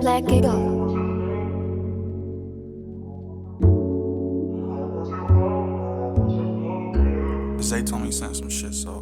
Zay told me he sent some shit, so.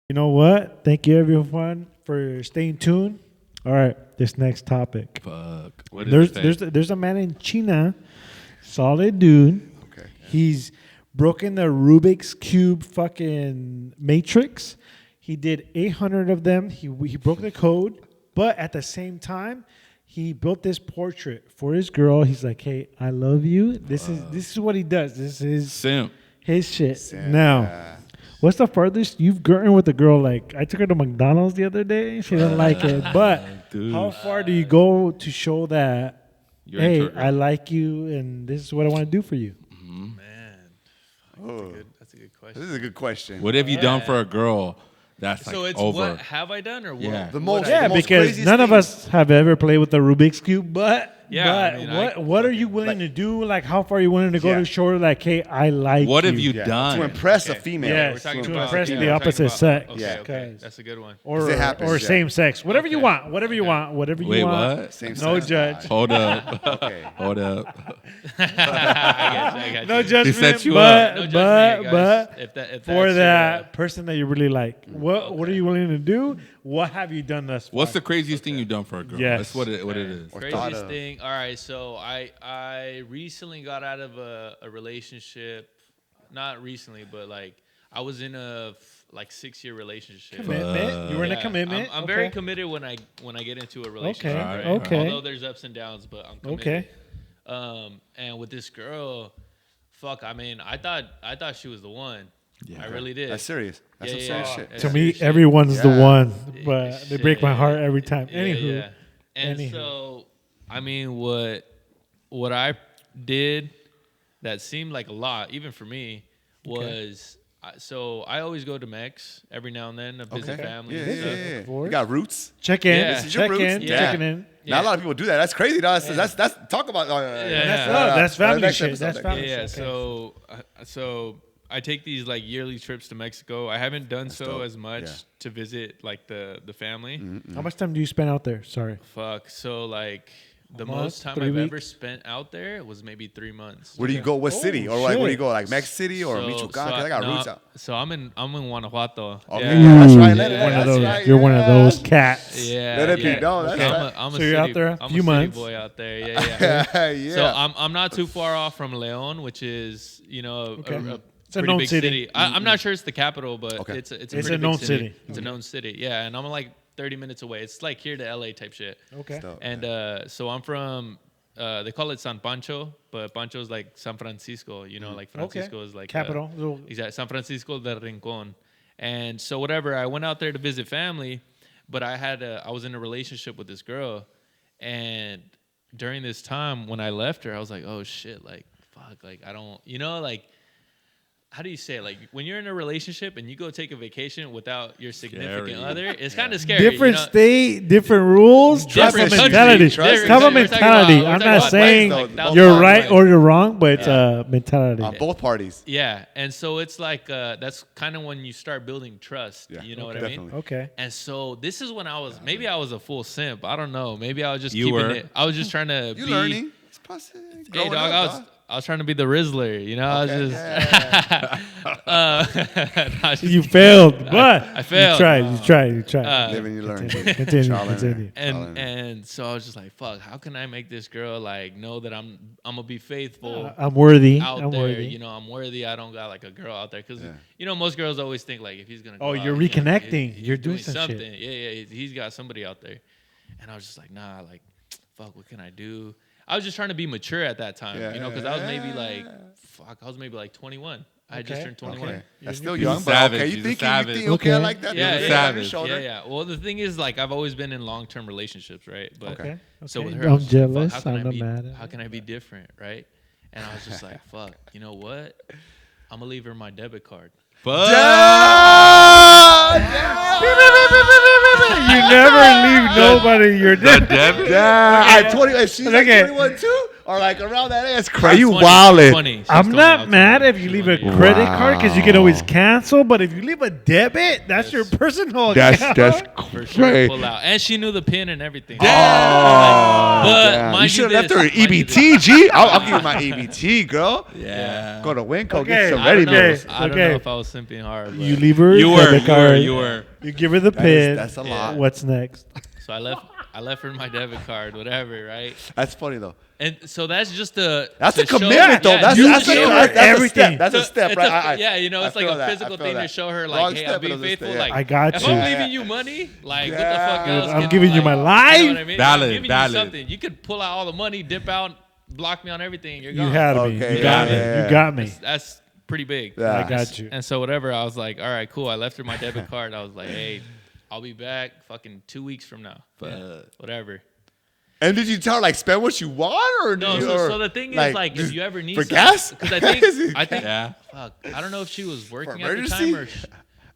You know what? Thank you, everyone, for staying tuned. All right, this next topic. Fuck. What is There's a man in China, solid dude. Okay. He's broken the Rubik's Cube fucking matrix. He did 800 of them. He broke the code, but at the same time, he built this portrait for his girl. He's like, "Hey, I love you." This is what he does. This is Simp. his shit. Simp, Now, yeah. what's the farthest you've gotten with a girl? Like, I took her to McDonald's the other day. She didn't like it. But Dude. how far do you go to show that, You're hey, into her. I like you and this is what I want to do for you? Man, that's a good question. This is a good question. What have you done for a girl that's like So it's over? what have I done or what? Yeah. The most, Yeah, the most because craziest none of thing- us have ever played with the Rubik's Cube. But Yeah, I mean, what are you willing to do? Like, how far are you willing to go Yeah. to show her, like, hey, I like you? What have you Yeah, done? to impress a Okay. female. Yeah, We're talking to about impress the we're talking opposite about- sex. Okay, Yeah. okay. Cause- That's a good one. Or, It happens, or yeah. same sex. Whatever you Okay. want. Whatever you want. Whatever you Wait, want. what? Same No sex. judge. Hold up. Okay. Hold up. I got you. No judgment. set you but, up. No judgment, but, guys. but If that's for your, that person that you really like, what are you willing to do? What have you done thus far? What's the craziest thing you've done for a girl? Yes. That's what it is. Or thought craziest of. thing? All right, so I recently got out of a relationship. Not recently, but like I was in a 6-year relationship. commitment? You were in a Yeah, commitment? I'm very committed when I get into a relationship. Okay, right? okay. Although there's ups and downs, but I'm committed. Okay. And with this girl, fuck, I mean, I thought she was the one. Yeah. I really did. That's serious. That's some Yeah, serious yeah. shit. That's To me, serious shit. everyone's the Yeah. one, but they break my Shit. heart every time. Yeah, Anywho. yeah. And Anywho. so, I mean, what I did that seemed like a lot, even for me, was so I always go to Mex every now and then to visit Okay. family Yeah, and yeah, stuff. yeah. Before? You got roots. Check in. Yeah. This is your Check roots? in. Yeah. Checking in. Not a lot of people do that. That's crazy. That's talk about. Yeah. love. That's family next shit. episode. That's family Yeah, shit. so I take these like yearly trips to Mexico. I haven't done so dope. as much Yeah. to visit like the family. How much time do you spend out there? Sorry. Fuck. So like the month, most time 3 I've ever weeks? spent out there was maybe 3 months. Where do you go? What city? Or like where do you go? Like Mexico City or Michoacan? 'Cause I got roots out. So I'm in Guanajuato. Okay. Yeah. Yeah, that's right. Ooh, Let it- you're one of that's those. right, You're one of yeah. those cats. Yeah, Let it be yeah. known. That's Okay. right. I'm a So you're city, out there a I'm few a city months. boy out there. Yeah. Yeah. So I'm not too far off from Leon, which is Okay. a It's a pretty known big city. I'm not sure it's the capital, but Okay. it's a It's pretty a big known city. It's a known city. Yeah, and I'm like 30 minutes away. It's like here to LA type shit. Okay. Dope. And so I'm from. They call it San Pancho, but Pancho is like San Francisco. You know, like Francisco is like Capital. Little- Exactly, San Francisco del Rincon. And so whatever, I went out there to visit family, but I was in a relationship with this girl, and during this time when I left her, I was like, oh shit, like fuck, like I don't, like. How do you say it? Like when you're in a relationship and you go take a vacation without your significant Scary. other, it's kind of scary. Different you know? state, different rules, Different type of country, mentality. trust Type of We're talking mentality. about- I'm we're not talking saying about like you're 1,000 right miles or you're wrong, but it's a mentality. On both parties. Yeah, and so it's like that's kind of when you start building trust. Yeah. You know what I Definitely. mean? Okay. And so this is when maybe I was a full simp. I don't know. Maybe I was just You keeping were. it. I was just trying to You be. learning. It's possible. Hey, Growing dog, up, I was trying to be the Rizzler. You know, I was Okay, just. I was just- You failed, but I failed. You tried. Living, you learn. Continue. Trial and Continue. error. and so I was just like, fuck. How can I make this girl like know that I'm gonna be faithful? I'm worthy. Out I'm there, worthy. I'm worthy. I don't got like a girl out there because Yeah. most girls always think like if he's gonna. Oh, go you're out, reconnecting. he's You're doing some shit. something. Yeah. He's got somebody out there, and I was just like, nah, like, fuck, what can I do? I was just trying to be mature at that time, Yeah. because I was maybe like, fuck, I was maybe like 21. I had just Okay. turned 21. Okay. That's still He's a young, but savage. okay. He's You a think savage. okay, I Okay. like that? Yeah, Little yeah, thing on savage. your shoulder. yeah. Well, the thing is, like, I've always been in long-term relationships, right? But Okay. so with Okay. her, I was I'm just like, jealous. fuck, how can I'm I not be? mad at How it. can I be different, right? And I was just like, fuck. You know what? I'm gonna leave her my debit card. Fuck. You never leave nobody your The debt. debit? Yeah, 20. If she's like Okay. 21 too, or like around that age, that's She's crazy. You 20, wildin'. she's 20, she's I'm 20, not I'll mad tell if you leave a 20. credit card because you can always Wow. cancel. But if you leave a debit, that's your personal account. That's For sure, great. pull out, and she knew the pin and everything. Oh, but damn. mind You should have left this, her an mind you EBT, G. I'll give you my EBT, girl. Yeah. Go to Winco, Okay. get some I ready don't know. meals. I don't Okay. know if I was simping hard. But You leave her You a were. debit card. You were. You give her the That pin. is- that's a lot. What's next? So I left her my debit card, whatever, right? That's funny though. And so that's just a That's to a commitment show, though. That's you that's a show her that's a everything. step. That's a step, it's right? yeah, you know, it's I like feel a that. physical I feel thing to that. show her, Wrong like, hey, step, I'm being but it's a faithful. step, Like, I got if you. I'm leaving you money, like, what the fuck Yeah. else? Dude, I'm can giving you my life. You know what I mean? Valid, I'm giving valid. you something. You could pull out all the money, dip out, block me on everything. You're You gone. had me. Okay, You got yeah, me. yeah. You got me. That's pretty big. Yeah. I got you. And so whatever, I was like, all right, cool. I left her my debit card. I was like, hey, I'll be back fucking 2 weeks from now. Whatever. And did you tell her like spend what you want or No, did you, so, or, so the thing is, like, if you ever need for something- gas? because I think, Yeah. fuck, I don't know if she was working at the emergency? time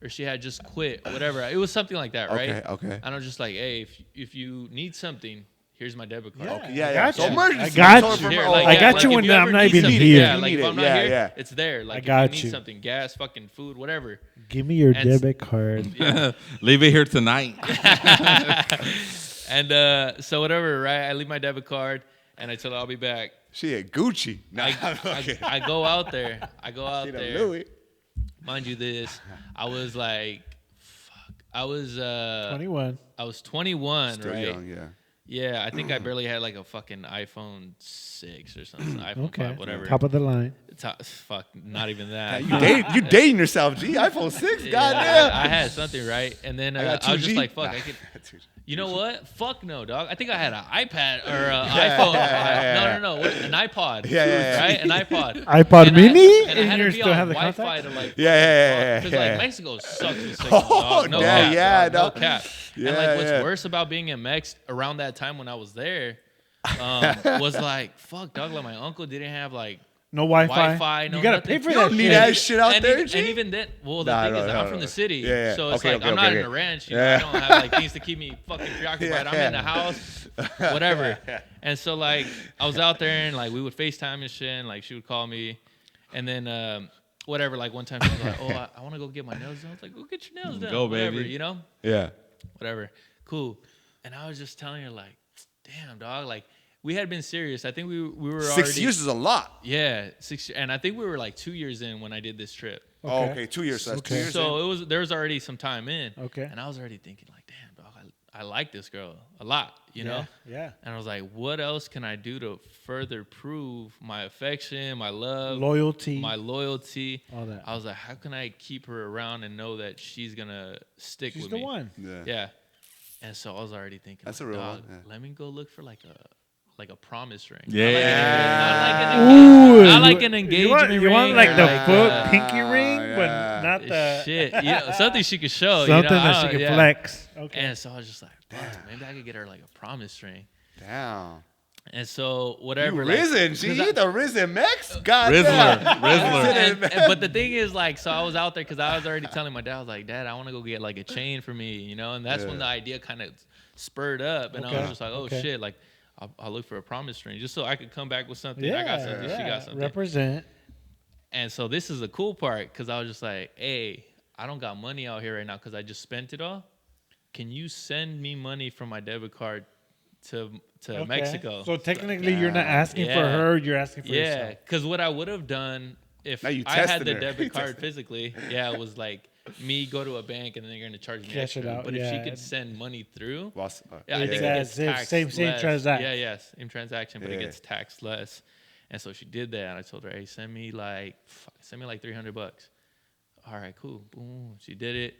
or she had just quit, whatever. It was something like that, right? Okay, okay. And I was just like, hey, if you need something, here's my debit card. Okay, yeah, I yeah. got So you. emergency. I got So you. from- Here, oh, like, I yeah, got like, you if when you I'm ever not need even something, here. Yeah, You like need if it. I'm not Yeah, here, yeah. it's there. Like got if you need you. something, gas, fucking food, whatever. Give me your And- debit card. Leave it here tonight. And so whatever, right? I leave my debit card and I tell her I'll be back. She at Gucci. Nah, I, I go out there. I go out She the there. Louis. Mind you, this I was like, fuck. I was 21. I was 21, Still right? young, yeah. Yeah, I think I barely had like a fucking iPhone 6 or something, iPhone Okay. 5, whatever. Top of the line. Fuck, not even that. You dating yourself, G. iPhone 6, Yeah, goddamn. I had something, right? And then I got I was 2G. just like, fuck, Nah, I could. 2G. You know what? Fuck no, dog. I think I had an iPad or an Yeah, iPhone. yeah, No. What? An iPod. Yeah, yeah. Right? An iPod. iPod And mini? and I had you to be still on have the Wi-Fi contact? to like. Yeah. Because Yeah. like Mexico sucks with signal, Oh, dog. No yeah, cap. yeah, dog. No no. cap. Yeah, And like what's yeah. worse about being in Mex around that time when I was there was like, fuck, dog. Like my uncle didn't have like No Wi-Fi. Wi-Fi, no you gotta nothing. pay for You that don't need shit. that shit out and there, even, G? and even then, well, the Nah, thing no, is, no, I'm no. from the city, Yeah, yeah. so it's Okay, like okay, I'm not okay, in a okay. ranch. You Yeah. know, I don't have like things to keep me fucking preoccupied. Yeah, I'm yeah. in the house, whatever. And so like I was out there and like we would FaceTime and shit, and like she would call me, and then whatever. Like one time she was like, "Oh, I want to go get my nails done." I was like, "Go get your nails done." Go, whatever, baby. you know, Yeah. whatever, cool. And I was just telling her like, "Damn, dog, like." We had been serious. I think we were 6 already, years is a lot. Yeah, 6 years. And I think we were like 2 years in when I did this trip. Oh, okay, 2 years. So that's 2 Okay. years. So it was there was already some time in. Okay. And I was already thinking like, damn, dog, I like this girl a lot, you know? Yeah. And I was like, what else can I do to further prove my affection, my love, Loyalty. my loyalty? All that. I was like, how can I keep her around and know that she's gonna stick She's with the me? one. Yeah. Yeah. And so I was already thinking, That's like, a real dog, one, yeah. let me go look for like a promise ring. Yeah. Ooh, Not like you- an you engagement want, you want ring like or the like, foot pinky yeah. ring, but not the shit, you know, something she could show, something you know, that I she don't- can yeah. flex. Okay. And so I was just like, fuck, maybe I could get her like a promise ring. Damn. And so You whatever. like- risen, G. 'cause You I- the risen Mex? God Rizzler. damn. Rizzler. but the thing is, like, so I was out there because I was already telling my dad, I was like, Dad, I want to go get like a chain for me, you know, and that's when the idea kind of spurred up, and I Okay. was just like, oh Okay. shit, like I'll look for a promise ring just so I could come back with something. I got something, she got something. Represent. And so this is the cool part because I was just like, hey, I don't got money out here right now because I just spent it all. Can you send me money from my debit card to Okay. Mexico? So technically, you're not asking for Yeah. her. You're asking for Yeah, yourself. because what I would have done if Now you I had tested the her. You debit card tested. physically, it was like me go to a bank and then they're going to charge me Cash it extra. out, But if she yeah. could send money through, Boss, yeah, I It's think it as gets if taxed same less. transaction. Yeah, yes, same transaction, but it Yeah. gets taxed less. And so she did that, and I told her, "Hey, send me like $300." All right, cool. Boom, she did it,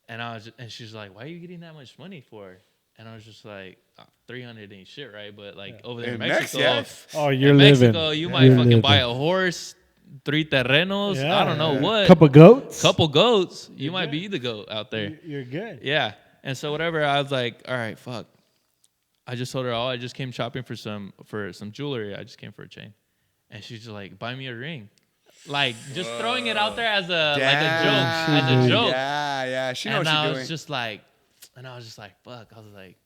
and and she's like, "Why are you getting that much money for?" And I was just like, 300 ain't shit, right? But like over there in In Mexico, Mex, yeah. Oh, you're in living. Mexico, you might You're fucking buy living. a horse, 3 terrenos. I don't know what. Couple goats. Couple goats. You might be the goat out there. You're good. Yeah. And so whatever, I was like, all right, fuck. I just told her, I just came shopping for some jewelry. I just came for a chain. And she's just like, buy me a ring. Like, just throwing it out there as a joke. Yeah. She knows and what I she's was doing. just like, fuck. I was like,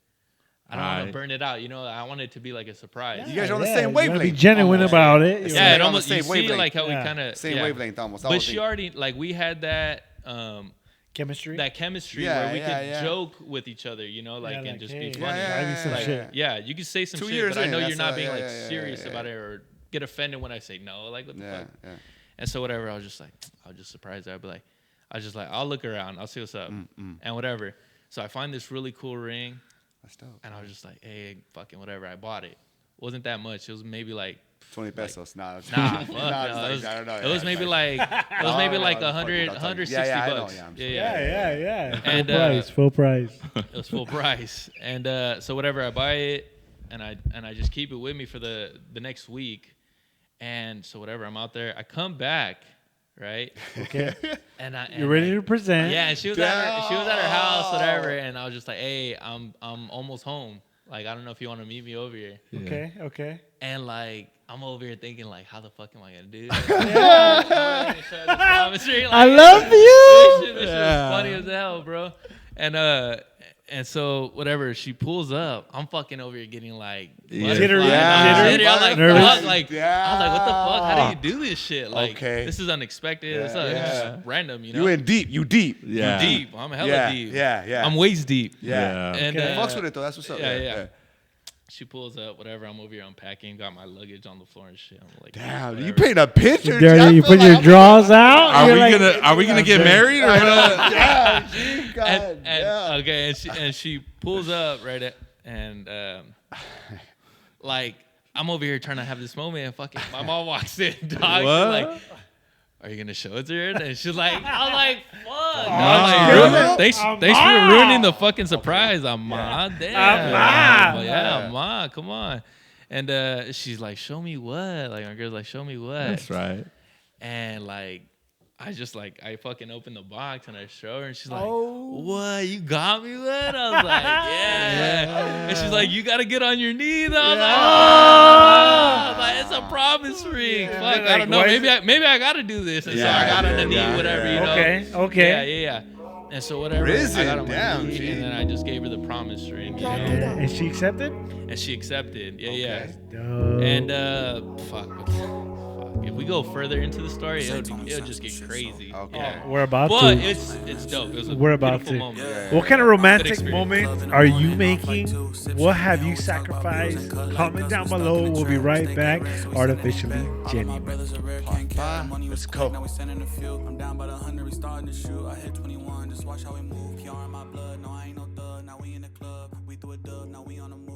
I don't want to burn it out. You know, I want it to be like a surprise. You guys are on the same You gotta wavelength. be genuine almost. about it. It's Yeah, like it on almost, the you same see wavelength. like how we Yeah. kind of. Same wavelength almost. But she already, like, we had that Chemistry. chemistry Yeah, where we yeah. could joke with each other, you know, like, and just be hey, funny. try me some Like, shit. yeah, you can say some 2 shit, years but I in, know you're that's not all- being yeah, like yeah, serious yeah. about it or get offended when I say no. Like, what the fuck? Yeah. And so whatever, I was just like, I'll just surprise her. I'll look around. I'll see what's up and whatever. So I find this really cool ring. That's dope. And I was just like, hey, fucking whatever. I bought it. Wasn't that much. It was maybe like 20 pesos. Nah, fuck no. It was maybe like 160 I know, bucks. yeah, I'm Yeah. And full price. It was full price. And so whatever, I buy it and I just keep it with me for the next week. And so whatever, I'm out there. I come back, right? Okay. And You're ready to present. Yeah, and she was at her house, whatever, and I was just like, hey, I'm almost home. Like, I don't know if you want to meet me over here. Okay. And like, I'm over here thinking like, how the fuck am I gonna do this? I love you. This shit was funny as hell, bro. And so whatever, she pulls up. I'm fucking over here getting like Jittery. jittery. I'm like, Nervous. fuck, like, I was like, what the fuck? How do you do this shit? Like, Okay. this is unexpected. It's just random, you know. You in deep. You deep. Yeah. I'm deep. I'm hella deep. Yeah. I'm waist deep. Yeah. And Fucks with it though. That's what's up. yeah. She pulls up, whatever. I'm over here unpacking, got my luggage on the floor and shit. I'm like, Damn, whatever. you paint a picture. Dirty. G. I You feel put your like- drawers out. Are You're we like, gonna get married or what? Yeah, G, God, and, yeah. okay, and she pulls up right at, and like I'm over here trying to have this moment, and fucking my mom walks in, dog. What? She's like, are you gonna show it to her? And she's like, I was like, fuck. Mom. Thanks for ruining the fucking surprise. Damn. Ma, come on. And she's like, show me what? Like, my girl's like, show me what? That's right. And like, I fucking opened the box and I show her and she's like, what? You got me what? I was like, yeah. And she's like, you got to get on your knees. I was like, it's a promise ring. Fuck, I don't know. Maybe I got to do this. And so I got on the knee, whatever, you know. Okay. Yeah. And so whatever, Risen, I got on my damn, knee, G. and then I just gave her the promise ring, you know? And she accepted? And she accepted. Yeah. Dope. And fuck. If we go further into the story, it'll just get crazy. Okay. Yeah. We're about But to. it's dope. It was a We're about beautiful to. moment. Yeah. What kind of romantic experience. moments are you making? What have you sacrificed? Comment down below. We'll be right back. Artificially genuine. Let's go. Now we sending a few. I'm down by the 100, we starting to shoot. I hit 21, just watch how we move. PR in my blood, no, I ain't no thug. Now we in the club, we threw a dub, now we on the move.